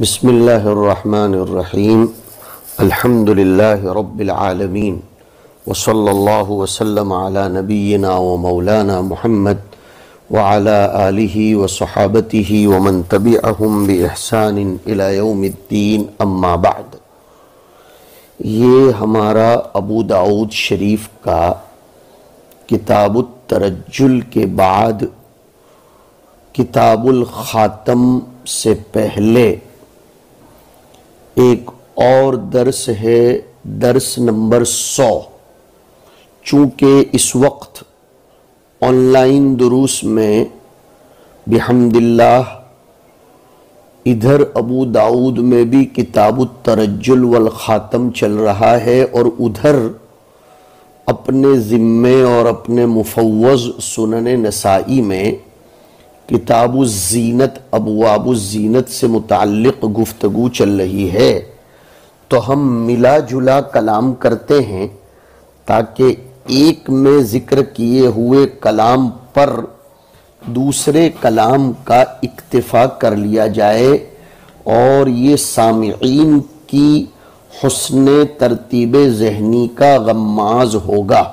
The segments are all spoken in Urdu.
بسم اللہ الرحمن الرحیم الحمد للہ رب العالمین وصلی اللہ وسلم علی نبینا و مولانا محمد وعلی آلہ وصحابتہ ومن تبعہم بإحسان الی یوم الدین اما بعد۔ یہ ہمارا ابو داؤد شریف کا کتاب الترجل کے بعد کتاب الخاتم سے پہلے ایک اور درس ہے، درس نمبر 100۔ چونکہ اس وقت آن لائن دروس میں بحمد اللہ ادھر ابو داؤد میں بھی کتاب الترجل والخاتم چل رہا ہے، اور ادھر اپنے ذمے اور اپنے مفوض سنن نسائی میں کتاب الزینت ابواب الزینت سے متعلق گفتگو چل رہی ہے، تو ہم ملا جلا کلام کرتے ہیں تاکہ ایک میں ذکر کیے ہوئے کلام پر دوسرے کلام کا اکتفا کر لیا جائے، اور یہ سامعین کی حسن ترتیب ذہنی کا غماز ہوگا۔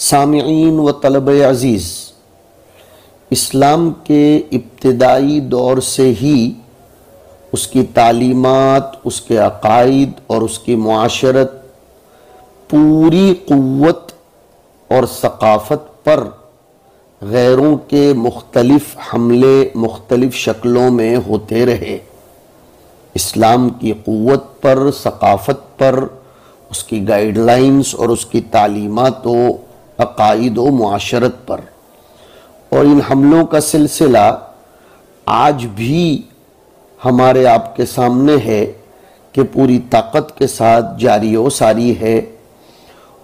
سامعین و طلبہ عزیز، اسلام کے ابتدائی دور سے ہی اس کی تعلیمات، اس کے عقائد اور اس کی معاشرت پوری قوت اور ثقافت پر غیروں کے مختلف حملے مختلف شکلوں میں ہوتے رہے۔ اسلام کی قوت پر، ثقافت پر، اس کی گائیڈ لائنز اور اس کی تعلیمات و عقائد و معاشرت پر، اور ان حملوں کا سلسلہ آج بھی ہمارے آپ کے سامنے ہے کہ پوری طاقت کے ساتھ جاری و ساری ہے،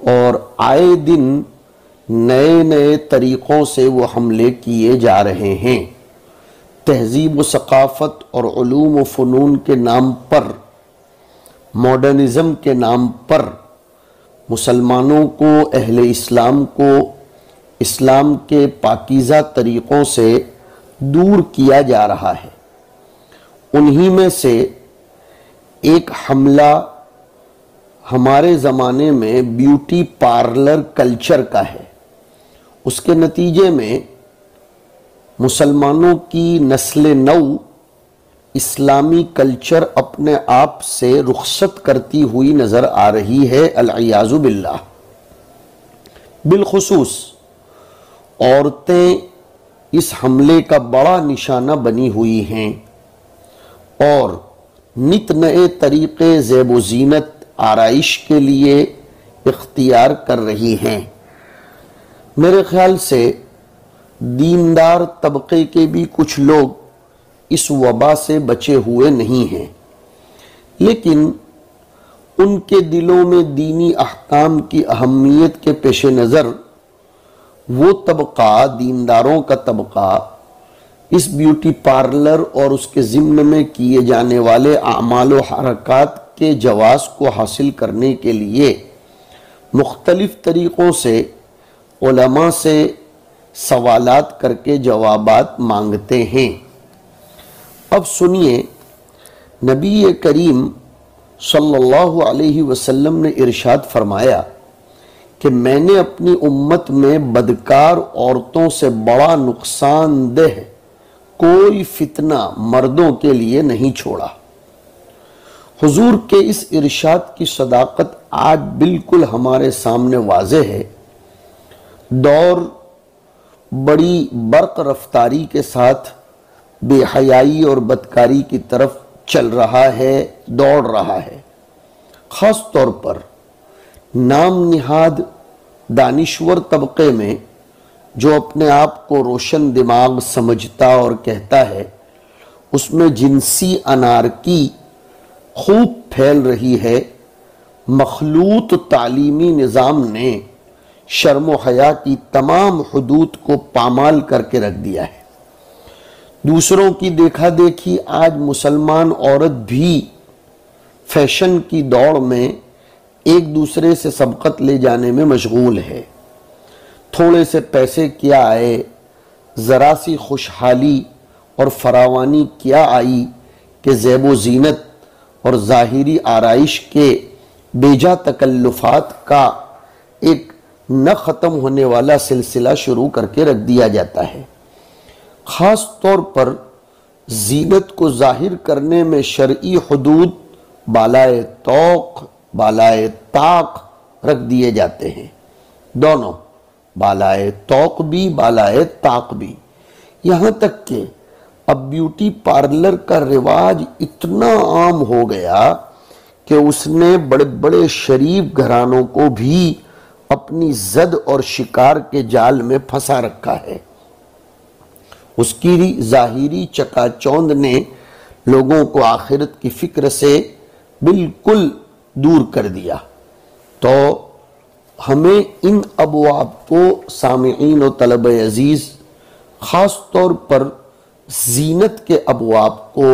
اور آئے دن نئے نئے طریقوں سے وہ حملے کیے جا رہے ہیں۔ تہذیب و ثقافت اور علوم و فنون کے نام پر، ماڈرنزم کے نام پر مسلمانوں کو، اہل اسلام کو اسلام کے پاکیزہ طریقوں سے دور کیا جا رہا ہے۔ انہی میں سے ایک حملہ ہمارے زمانے میں بیوٹی پارلر کلچر کا ہے۔ اس کے نتیجے میں مسلمانوں کی نسل نو اسلامی کلچر اپنے آپ سے رخصت کرتی ہوئی نظر آ رہی ہے، العیاذ باللہ۔ بالخصوص عورتیں اس حملے کا بڑا نشانہ بنی ہوئی ہیں، اور نت نئے طریقے زیب و زینت آرائش کے لیے اختیار کر رہی ہیں۔ میرے خیال سے دیندار طبقے کے بھی کچھ لوگ اس وبا سے بچے ہوئے نہیں ہیں، لیکن ان کے دلوں میں دینی احکام کی اہمیت کے پیش نظر وہ طبقہ، دینداروں کا طبقہ، اس بیوٹی پارلر اور اس کے ضمن میں کیے جانے والے اعمال و حرکات کے جواز کو حاصل کرنے کے لیے مختلف طریقوں سے علماء سے سوالات کر کے جوابات مانگتے ہیں۔ اب سنیے، نبی کریم صلی اللہ علیہ وسلم نے ارشاد فرمایا کہ میں نے اپنی امت میں بدکار عورتوں سے بڑا نقصان دہ کوئی فتنہ مردوں کے لیے نہیں چھوڑا۔ حضور کے اس ارشاد کی صداقت آج بالکل ہمارے سامنے واضح ہے۔ دور بڑی برق رفتاری کے ساتھ بے حیائی اور بدکاری کی طرف چل رہا ہے، دوڑ رہا ہے۔ خاص طور پر نام نہاد دانشور طبقے میں، جو اپنے آپ کو روشن دماغ سمجھتا اور کہتا ہے، اس میں جنسی انارکی خوب پھیل رہی ہے۔ مخلوط تعلیمی نظام نے شرم و حیا کی تمام حدود کو پامال کر کے رکھ دیا ہے۔ دوسروں کی دیکھا دیکھی آج مسلمان عورت بھی فیشن کی دوڑ میں ایک دوسرے سے سبقت لے جانے میں مشغول ہے۔ تھوڑے سے پیسے کیا آئے، ذرا سی خوشحالی اور فراوانی کیا آئی کہ زیب و زینت اور ظاہری آرائش کے بیجا تکلفات کا ایک نہ ختم ہونے والا سلسلہ شروع کر کے رکھ دیا جاتا ہے۔ خاص طور پر زینت کو ظاہر کرنے میں شرعی حدود بالائے طوق بالائے طاق رکھ دیے جاتے ہیں، دونوں بالائے طوق بھی بالائے طاق بھی، یہاں تک کہ اب بیوٹی پارلر کا رواج اتنا عام ہو گیا کہ اس نے بڑے بڑے شریف گھرانوں کو بھی اپنی زد اور شکار کے جال میں پھنسا رکھا ہے۔ اس کی ظاہری چکا چوند نے لوگوں کو آخرت کی فکر سے بالکل دور کر دیا۔ تو ہمیں ان ابواب کو سامعین و طلبہ عزیز، خاص طور پر زینت کے ابواب کو،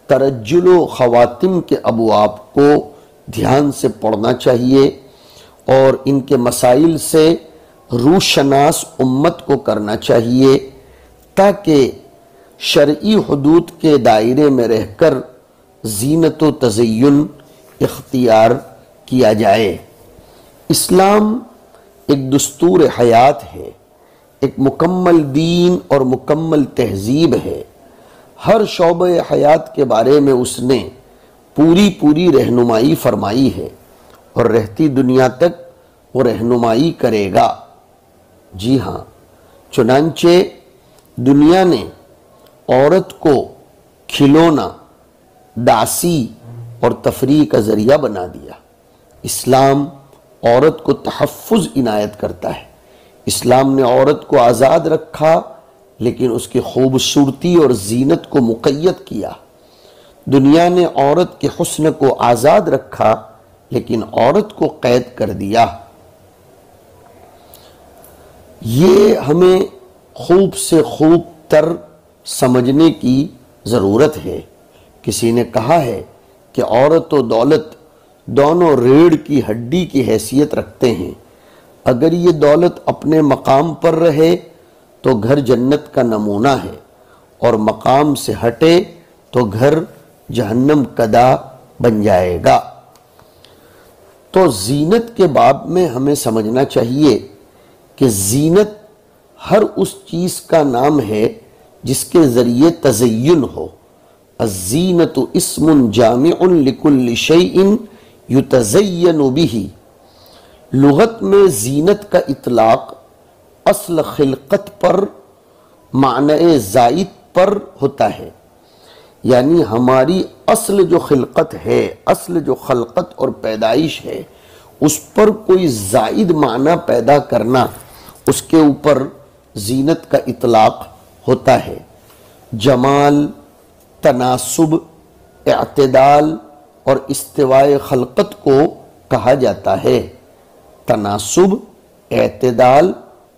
ترجل و خواتم کے ابواب کو دھیان سے پڑھنا چاہیے اور ان کے مسائل سے روشناس امت کو کرنا چاہیے، تاکہ شرعی حدود کے دائرے میں رہ کر زینت و تزین اختیار کیا جائے۔ اسلام ایک دستور حیات ہے، ایک مکمل دین اور مکمل تہذیب ہے۔ ہر شعبہ حیات کے بارے میں اس نے پوری رہنمائی فرمائی ہے اور رہتی دنیا تک وہ رہنمائی کرے گا۔ جی ہاں، چنانچہ دنیا نے عورت کو کھلونا، داسی اور تفریح کا ذریعہ بنا دیا۔ اسلام عورت کو تحفظ عنایت کرتا ہے۔ اسلام نے عورت کو آزاد رکھا، لیکن اس کی خوبصورتی اور زینت کو مقید کیا۔ دنیا نے عورت کے حسن کو آزاد رکھا، لیکن عورت کو قید کر دیا۔ یہ ہمیں خوب سے خوب تر سمجھنے کی ضرورت ہے۔ کسی نے کہا ہے کہ عورت و دولت دونوں ریڑھ کی ہڈی کی حیثیت رکھتے ہیں۔ اگر یہ دولت اپنے مقام پر رہے تو گھر جنت کا نمونہ ہے، اور مقام سے ہٹے تو گھر جہنم کدا بن جائے گا۔ تو زینت کے باب میں ہمیں سمجھنا چاہیے کہ زینت ہر اس چیز کا نام ہے جس کے ذریعے تزین ہو۔ الزینت اسم جامع لکل شیء یتزین بہ۔ لغت میں زینت کا اطلاق اصل خلقت پر، معنی زائد پر ہوتا ہے، یعنی ہماری اصل جو خلقت ہے، اصل جو خلقت اور پیدائش ہے، اس پر کوئی زائد معنی پیدا کرنا، اس کے اوپر زینت کا اطلاق ہوتا ہے۔ جمال، تناسب، اعتدال اور استواء خلقت کو کہا جاتا ہے۔ تناسب، اعتدال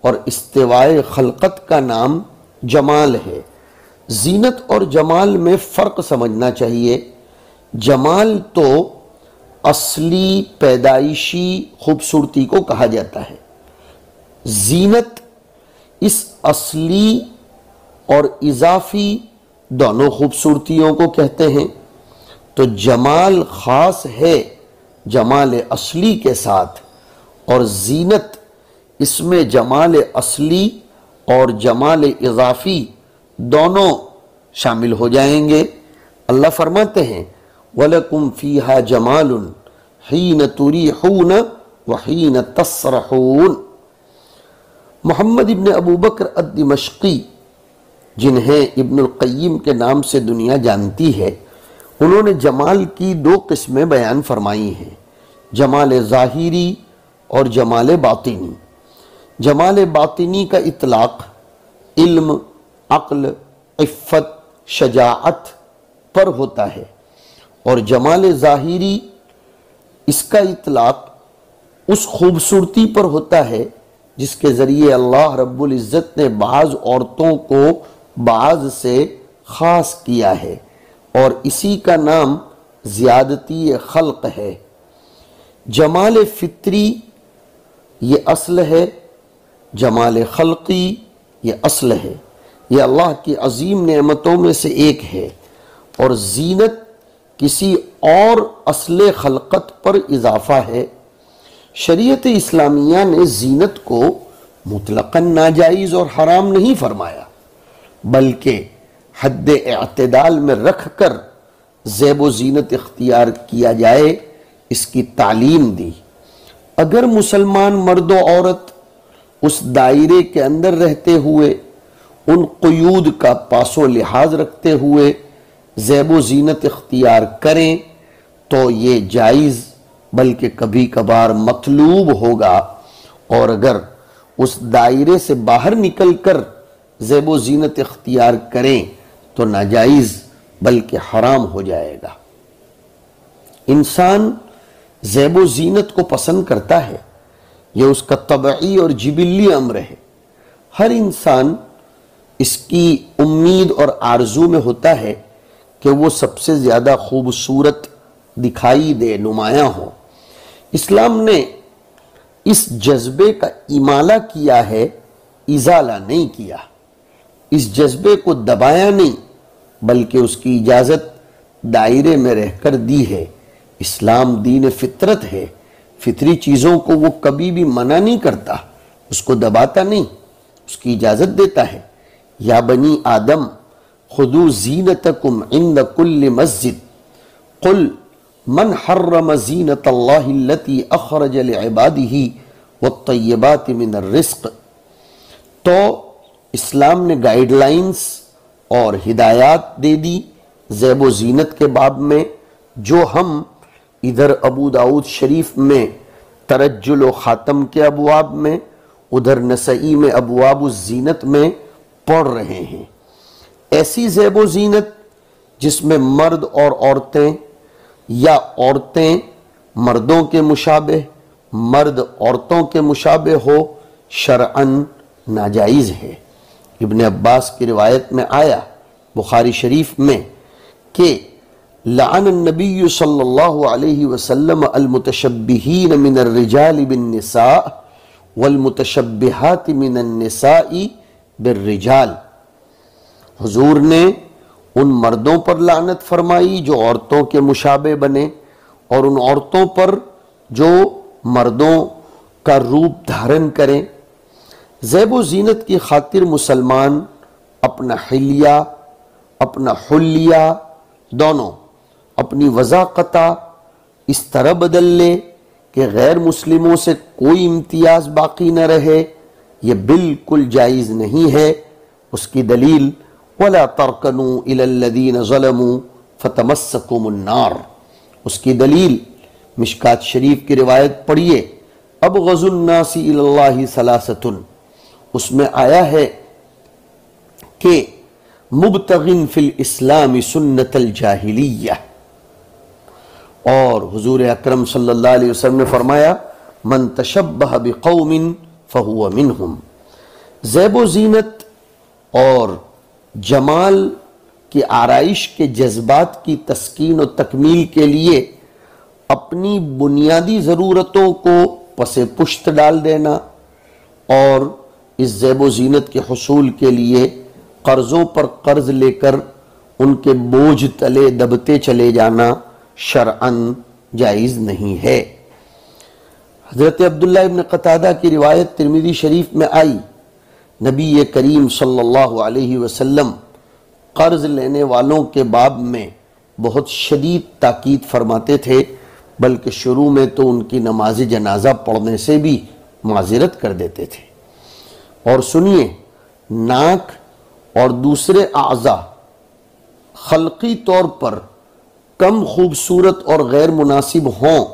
اور استواء خلقت کا نام جمال ہے۔ زینت اور جمال میں فرق سمجھنا چاہیے۔ جمال تو اصلی پیدائشی خوبصورتی کو کہا جاتا ہے۔ زینت اس اصلی اور اضافی دونوں خوبصورتیوں کو کہتے ہیں۔ تو جمال خاص ہے جمال اصلی کے ساتھ، اور زینت اس میں جمال اصلی اور جمال اضافی دونوں شامل ہو جائیں گے۔ اللہ فرماتے ہیں وَلَكُمْ فِيهَا جَمَالٌ حِينَ تُرِيحُونَ وَحِينَ تَسْرَحُونَ۔ محمد ابن ابو بکر الدمشقی، جنہیں ابن القیم کے نام سے دنیا جانتی ہے، انہوں نے جمال کی دو قسمیں بیان فرمائی ہیں، جمال ظاہری اور جمال باطنی۔ جمال باطنی کا اطلاق علم، عقل، عفت، شجاعت پر ہوتا ہے، اور جمال ظاہری اس کا اطلاق اس خوبصورتی پر ہوتا ہے جس کے ذریعے اللہ رب العزت نے بعض عورتوں کو بعض سے خاص کیا ہے، اور اسی کا نام زیادتی خلق ہے۔ جمال فطری یہ اصل ہے، جمال خلقی یہ اصل ہے۔ یہ اللہ کی عظیم نعمتوں میں سے ایک ہے، اور زینت کسی اور اصل خلقت پر اضافہ ہے۔ شریعت اسلامیہ نے زینت کو مطلقاً ناجائز اور حرام نہیں فرمایا، بلکہ حد اعتدال میں رکھ کر زیب و زینت اختیار کیا جائے اس کی تعلیم دی۔ اگر مسلمان مرد و عورت اس دائرے کے اندر رہتے ہوئے ان قیود کا پاس و لحاظ رکھتے ہوئے زیب و زینت اختیار کریں تو یہ جائز بلکہ کبھی کبھار مطلوب ہوگا، اور اگر اس دائرے سے باہر نکل کر زیب و زینت اختیار کریں تو ناجائز بلکہ حرام ہو جائے گا۔ انسان زیب و زینت کو پسند کرتا ہے، یہ اس کا طبعی اور جبلی امر ہے۔ ہر انسان اس کی امید اور آرزو میں ہوتا ہے کہ وہ سب سے زیادہ خوبصورت دکھائی دے، نمایاں ہو۔ اسلام نے اس جذبے کا امالہ کیا ہے، ازالہ نہیں کیا۔ اس جذبے کو دبایا نہیں بلکہ اس کی اجازت دائرے میں رہ کر دی ہے۔ اسلام دین فطرت ہے، فطری چیزوں کو وہ کبھی بھی منع نہیں کرتا، اس کو دباتا نہیں، اس کی اجازت دیتا ہے۔ یا بنی آدم خذوا زینتکم عند کل مسجد قل من حرم زینت اللہ التی اخرج لعبادہ والطیبات من الرزق۔ تو اسلام نے گائیڈ لائنز اور ہدایات دے دی زیب و زینت کے باب میں، جو ہم ادھر ابو داؤد شریف میں ترجل و خاتم کے ابواب میں، ادھر نسائی میں ابواب الزینت میں پڑھ رہے ہیں۔ ایسی زیب و زینت جس میں مرد اور عورتیں یا عورتیں مردوں کے مشابہ، مرد عورتوں کے مشابہ ہو، شرعاً ناجائز ہے۔ ابن عباس کی روایت میں آیا بخاری شریف میں کہ لعن النبی صلی اللہ علیہ وسلم المتشبہین من الرجال بالنساء والمتشبہات من النساء بالرجال۔ حضور نے ان مردوں پر لعنت فرمائی جو عورتوں کے مشابہ بنے، اور ان عورتوں پر جو مردوں کا روپ دھارن کریں۔ زیب و زینت کی خاطر مسلمان اپنا حلیہ، اپنا حلیہ دونوں، اپنی وضاقتہ اس طرح بدل لے کہ غیر مسلموں سے کوئی امتیاز باقی نہ رہے، یہ بالکل جائز نہیں ہے۔ اس کی دلیل وَلَا تَرْكَنُوا إِلَى الَّذِينَ ظَلَمُوا فَتَمَسَّكُمُ النَّارُ، اس کی دلیل مشکات شریف کی روایت پڑھیے ابغض الناس الی اللہ ثلاثۃ، اس میں آیا ہے کہ مبتغن فی الاسلام سنت الجاہلیہ، اور حضور اکرم صلی اللہ علیہ وسلم نے فرمایا من تشبہ بقوم فہو منہم۔ زیب و زینت اور جمال کی آرائش کے جذبات کی تسکین و تکمیل کے لیے اپنی بنیادی ضرورتوں کو پس پشت ڈال دینا، اور اس زیب و زینت کے حصول کے لیے قرضوں پر قرض لے کر ان کے بوجھ تلے دبتے چلے جانا شرعاً جائز نہیں ہے۔ حضرت عبداللہ ابن قتادہ کی روایت ترمذی شریف میں آئی، نبی کریم صلی اللہ علیہ وسلم قرض لینے والوں کے باب میں بہت شدید تاکید فرماتے تھے، بلکہ شروع میں تو ان کی نماز جنازہ پڑھنے سے بھی معذرت کر دیتے تھے۔ اور سنیے، ناک اور دوسرے اعضاء خلقی طور پر کم خوبصورت اور غیر مناسب ہوں،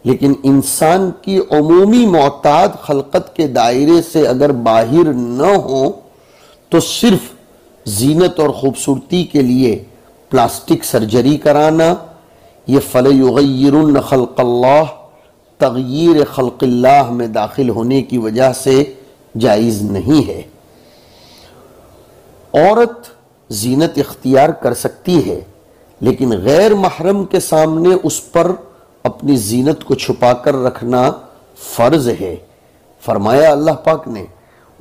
لیکن انسان کی عمومی معتاد خلقت کے دائرے سے اگر باہر نہ ہوں تو صرف زینت اور خوبصورتی کے لیے پلاسٹک سرجری کرانا، یہ فَلَيُغَيِّرُنَّ خَلْقَ اللَّهِ تغییر خلق اللہ میں داخل ہونے کی وجہ سے جائز نہیں ہے۔ عورت زینت اختیار کر سکتی ہے، لیکن غیر محرم کے سامنے اس پر اپنی زینت کو چھپا کر رکھنا فرض ہے۔ فرمایا اللہ پاک نے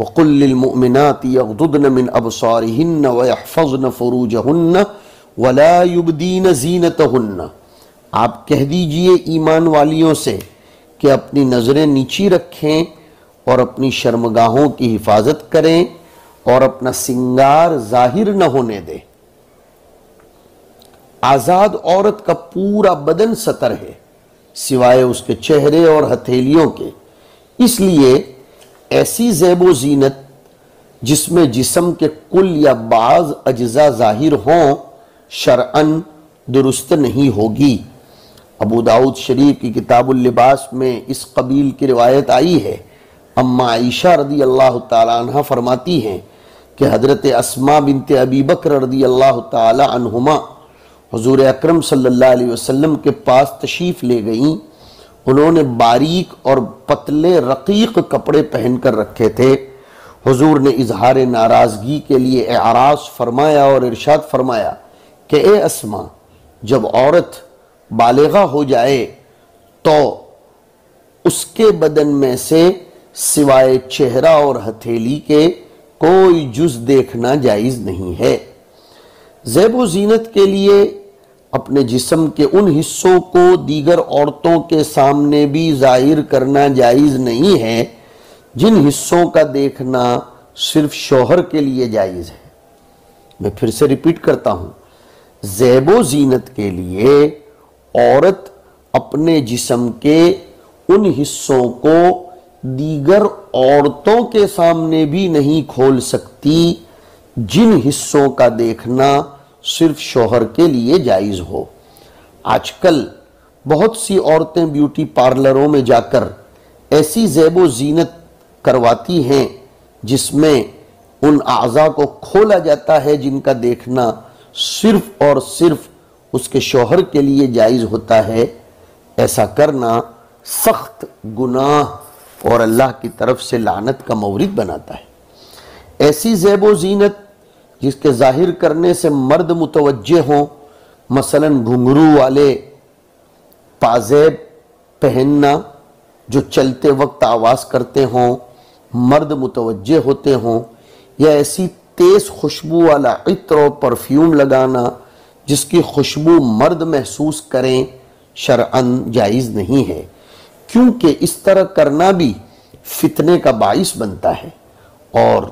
وَقُلْ لِلْمُؤْمِنَاتِ يَغْضُضْنَ مِنْ أَبْصَارِهِنَّ وَيَحْفَظْنَ فُرُوجَهُنَّ وَلَا يُبْدِينَ زِينَتَهُنَّ، آپ کہہ دیجئے ایمان والیوں سے کہ اپنی نظریں نیچی رکھیں اور اپنی شرمگاہوں کی حفاظت کریں اور اپنا سنگار ظاہر نہ ہونے دیں۔ آزاد عورت کا پورا بدن ستر ہے سوائے اس کے چہرے اور ہتھیلیوں کے، اس لیے ایسی زیب و زینت جس میں جسم کے کل یا بعض اجزاء ظاہر ہوں شرعاً درست نہیں ہوگی۔ ابو داؤد شریف کی کتاب اللباس میں اس قبیل کی روایت آئی ہے۔ اما عائشہ رضی اللہ تعالی عنہ فرماتی ہیں کہ حضرت اسماء بنت ابی بکر رضی اللہ تعالی عنہما حضور اکرم صلی اللہ علیہ وسلم کے پاس تشریف لے گئیں۔ انہوں نے باریک اور پتلے رقیق کپڑے پہن کر رکھے تھے۔ حضور نے اظہار ناراضگی کے لیے اعراض فرمایا اور ارشاد فرمایا کہ اے اسماء، جب عورت بالغہ ہو جائے تو اس کے بدن میں سے سوائے چہرہ اور ہتھیلی کے کوئی جز دیکھنا جائز نہیں ہے۔ زیب و زینت کے لیے اپنے جسم کے ان حصوں کو دیگر عورتوں کے سامنے بھی ظاہر کرنا جائز نہیں ہے جن حصوں کا دیکھنا صرف شوہر کے لیے جائز ہے۔ میں پھر سے ریپیٹ کرتا ہوں، زیب و زینت کے لیے عورت اپنے جسم کے ان حصوں کو دیگر عورتوں کے سامنے بھی نہیں کھول سکتی جن حصوں کا دیکھنا صرف شوہر کے لیے جائز ہو۔ آج کل بہت سی عورتیں بیوٹی پارلروں میں جا کر ایسی زیب و زینت کرواتی ہیں جس میں ان اعضاء کو کھولا جاتا ہے جن کا دیکھنا صرف اور صرف اس کے شوہر کے لیے جائز ہوتا ہے۔ ایسا کرنا سخت گناہ اور اللہ کی طرف سے لعنت کا مورد بناتا ہے۔ ایسی زیب و زینت جس کے ظاہر کرنے سے مرد متوجہ ہوں، مثلا گھنگرو والے پازیب پہننا جو چلتے وقت آواز کرتے ہوں، مرد متوجہ ہوتے ہوں، یا ایسی تیز خوشبو والا عطر و پرفیوم لگانا جس کی خوشبو مرد محسوس کریں، شرعاً جائز نہیں ہے، کیونکہ اس طرح کرنا بھی فتنے کا باعث بنتا ہے۔ اور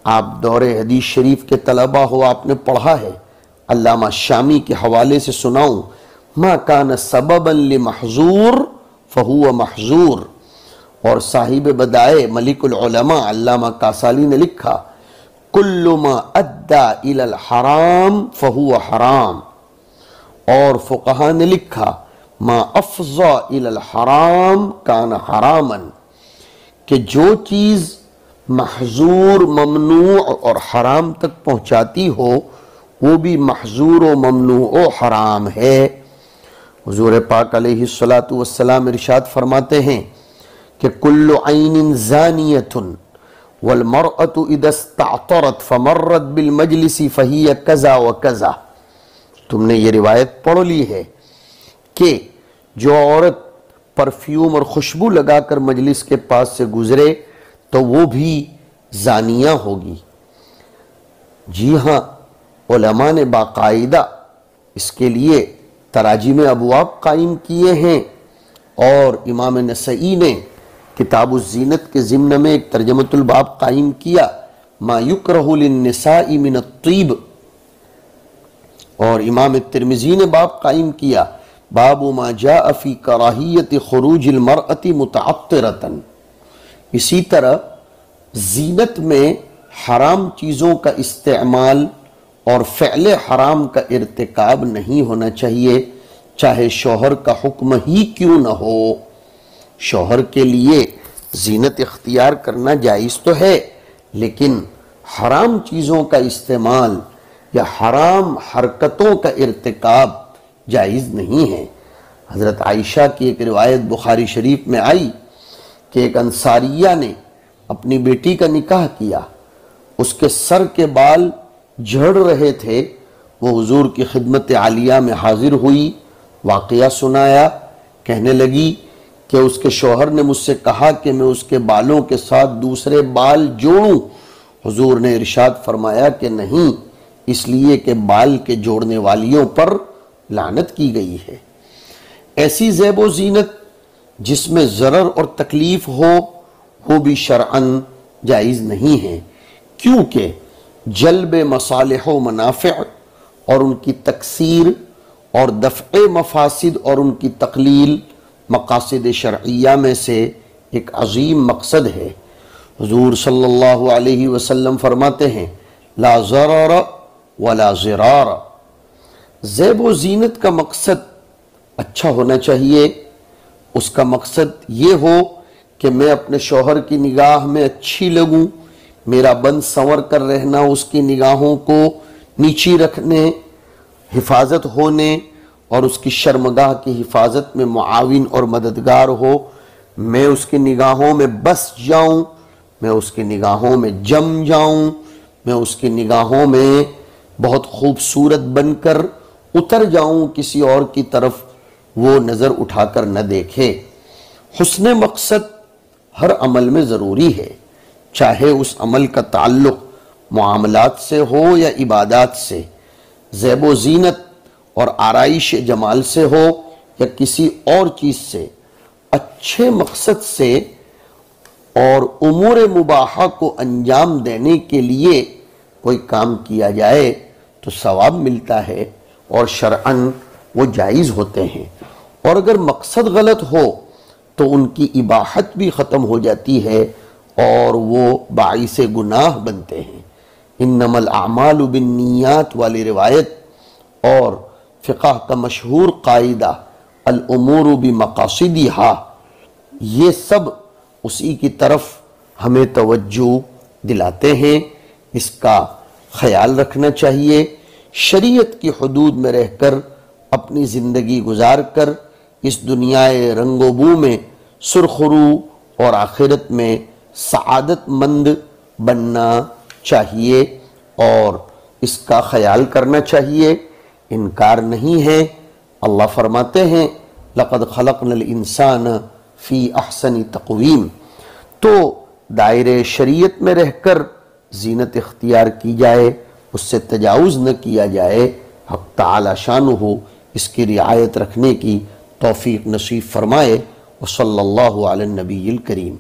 آپ دور حدیث شریف کے طلبہ ہو، آپ نے پڑھا ہے، علامہ شامی کے حوالے سے سناؤں، ما کان سببا لمحظور فہو محظور، اور صاحب بدائے ملک العلماء علامہ کاسالی نے لکھا کل ما ادّا الی الحرام فہو حرام، اور فقہا نے لکھا ما افضا الی الحرام کان حراما، کہ جو چیز محظور، ممنوع اور حرام تک پہنچاتی ہو وہ بھی محظور و ممنوع و حرام ہے۔ حضور پاک علیہ السلام ارشاد فرماتے ہیں کہ کل عین زانیۃ والمرأة اذا استعطرت فمرت بالمجلس فہی کذا و کذا۔ تم نے یہ روایت پڑھ لی ہے کہ جو عورت پرفیوم اور خوشبو لگا کر مجلس کے پاس سے گزرے تو وہ بھی زانیہ ہوگی۔ جی ہاں، علماء نے باقاعدہ اس کے لیے تراجیم ابواب قائم کیے ہیں، اور امام نسائی نے کتاب الزینت کے ضمن میں ایک ترجمۃ الباب قائم کیا، ما یکرہ للنساء من الطیب، اور امام ترمذی نے باب قائم کیا، باب ما جاء فی کراہیت خروج المرأة متعطرۃ۔ اسی طرح زینت میں حرام چیزوں کا استعمال اور فعل حرام کا ارتکاب نہیں ہونا چاہیے، چاہے شوہر کا حکم ہی کیوں نہ ہو۔ شوہر کے لیے زینت اختیار کرنا جائز تو ہے، لیکن حرام چیزوں کا استعمال یا حرام حرکتوں کا ارتکاب جائز نہیں ہے۔ حضرت عائشہ کی ایک روایت بخاری شریف میں آئی کہ ایک انصاریہ نے اپنی بیٹی کا نکاح کیا، اس کے سر کے بال جھڑ رہے تھے، وہ حضور کی خدمت عالیہ میں حاضر ہوئی، واقعہ سنایا، کہنے لگی کہ اس کے شوہر نے مجھ سے کہا کہ میں اس کے بالوں کے ساتھ دوسرے بال جوڑوں۔ حضور نے ارشاد فرمایا کہ نہیں، اس لیے کہ بال کے جوڑنے والیوں پر لعنت کی گئی ہے۔ ایسی زیب و زینت جس میں ضرر اور تکلیف ہو وہ بھی شرعاً جائز نہیں ہے، کیونکہ جلب مصالح و منافع اور ان کی تکثیر اور دفع مفاسد اور ان کی تقلیل مقاصد شرعیہ میں سے ایک عظیم مقصد ہے۔ حضور صلی اللہ علیہ وسلم فرماتے ہیں لا ضرر ولا ضرار۔ زیب و زینت کا مقصد اچھا ہونا چاہیے، اس کا مقصد یہ ہو کہ میں اپنے شوہر کی نگاہ میں اچھی لگوں، میرا بند سنور کر رہنا اس کی نگاہوں کو نیچی رکھنے، حفاظت ہونے اور اس کی شرمگاہ کی حفاظت میں معاون اور مددگار ہو، میں اس کی نگاہوں میں بس جاؤں، میں اس کی نگاہوں میں جم جاؤں، میں اس کی نگاہوں میں بہت خوبصورت بن کر اتر جاؤں، کسی اور کی طرف وہ نظر اٹھا کر نہ دیکھے۔ حسن مقصد ہر عمل میں ضروری ہے، چاہے اس عمل کا تعلق معاملات سے ہو یا عبادات سے، زیب و زینت اور آرائش جمال سے ہو یا کسی اور چیز سے۔ اچھے مقصد سے اور امور مباحہ کو انجام دینے کے لیے کوئی کام کیا جائے تو ثواب ملتا ہے اور شرعاً وہ جائز ہوتے ہیں، اور اگر مقصد غلط ہو تو ان کی اباحت بھی ختم ہو جاتی ہے اور وہ باعث گناہ بنتے ہیں۔ انما الاعمال بالنیات والی روایت اور فقہ کا مشہور قاعدہ الامور بمقاصدها، یہ سب اسی کی طرف ہمیں توجہ دلاتے ہیں۔ اس کا خیال رکھنا چاہیے، شریعت کی حدود میں رہ کر اپنی زندگی گزار کر اس دنیا رنگ و بو میں سرخرو اور آخرت میں سعادت مند بننا چاہیے اور اس کا خیال کرنا چاہیے، انکار نہیں ہے۔ اللہ فرماتے ہیں لَقَدْ خَلَقْنَا الْإِنسَانَ فِي أَحْسَنِ تَقْوِيمٍ۔ تو دائرے شریعت میں رہ کر زینت اختیار کی جائے، اس سے تجاوز نہ کیا جائے، حق تعالی شانہ اس کی رعایت رکھنے کی توفیق نصیب فرمائے۔ وصلی اللہ علی النبی الکریم۔